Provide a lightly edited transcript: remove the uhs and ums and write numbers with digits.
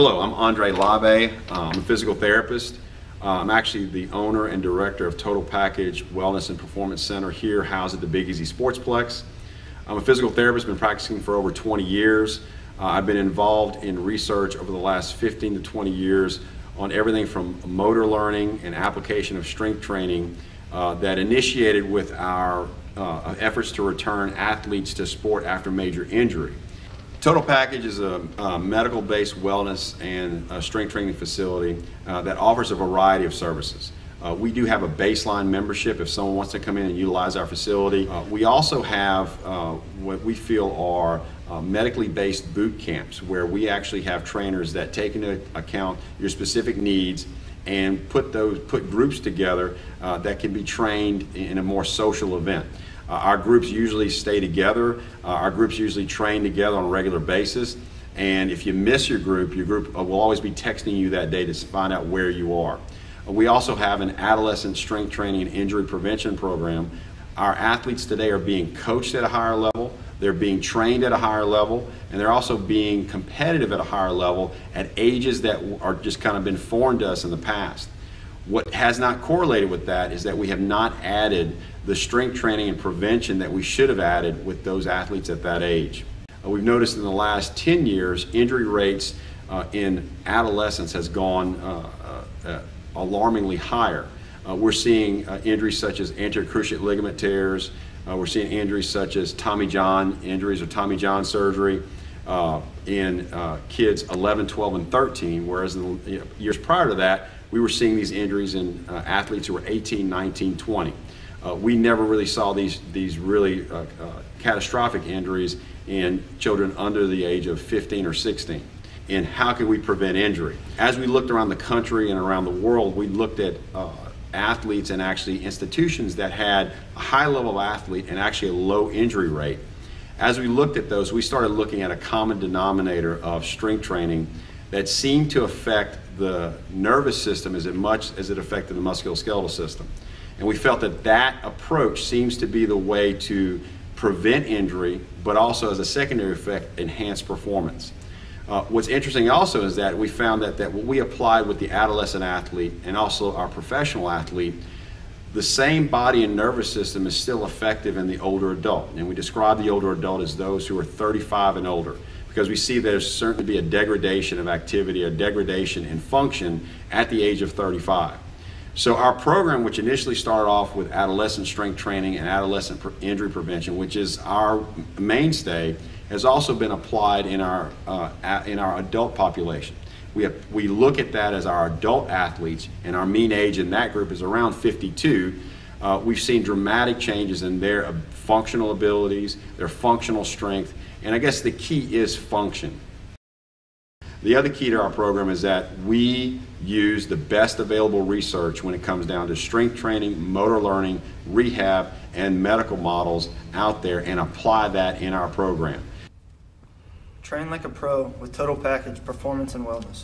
Hello, I'm Labbe. I'm a physical therapist. I'm actually the owner and director of Total Package Wellness and Performance Center here housed at the Big Easy Sportsplex. I'm a physical therapist, been practicing for over 20 years. I've been involved in research over the last 15 to 20 years on everything from motor learning and application of strength training that initiated with our efforts to return athletes to sport after major injury. Total Package is a medical-based wellness and strength training facility that offers a variety of services. We do have a baseline membership if someone wants to come in and utilize our facility. We also have what we feel are medically based boot camps where we actually have trainers that take into account your specific needs and put groups together that can be trained in a more social event. Our groups usually stay together. Our groups usually train together on a regular basis. And if you miss your group will always be texting you that day to find out where you are. We also have an adolescent strength training and injury prevention program. Our athletes today are being coached at a higher level, they're being trained at a higher level, and they're also being competitive at a higher level at ages that are just kind of been foreign to us in the past. What has not correlated with that is that we have not added the strength training and prevention that we should have added with those athletes at that age. We've noticed in the last 10 years, injury rates in adolescence has gone alarmingly higher. We're seeing injuries such as anterior cruciate ligament tears. We're seeing injuries such as Tommy John injuries or Tommy John surgery in kids 11, 12, and 13, whereas in the years prior to that, we were seeing these injuries in athletes who were 18, 19, 20. We never really saw these really catastrophic injuries in children under the age of 15 or 16. And how can we prevent injury? As we looked around the country and around the world, we looked at athletes and actually institutions that had a high level of athlete and actually a low injury rate. As we looked at those, we started looking at a common denominator of strength training that seemed to affect the nervous system as much as it affected the musculoskeletal system. And we felt that that approach seems to be the way to prevent injury, but also as a secondary effect, enhance performance. What's interesting also is that we found that what we applied with the adolescent athlete and also our professional athlete, the same body and nervous system is still effective in the older adult. And we describe the older adult as those who are 35 and older, because we see there's certainly be a degradation of activity, a degradation in function at the age of 35. So our program, which initially started off with adolescent strength training and adolescent injury prevention, which is our mainstay, has also been applied in our adult population. We look at that as our adult athletes, and our mean age in that group is around 52. We've seen dramatic changes in their functional abilities, their functional strength, and I guess the key is function. The other key to our program is that we use the best available research when it comes down to strength training, motor learning, rehab, and medical models out there and apply that in our program. Train like a pro with Total Package Performance and Wellness.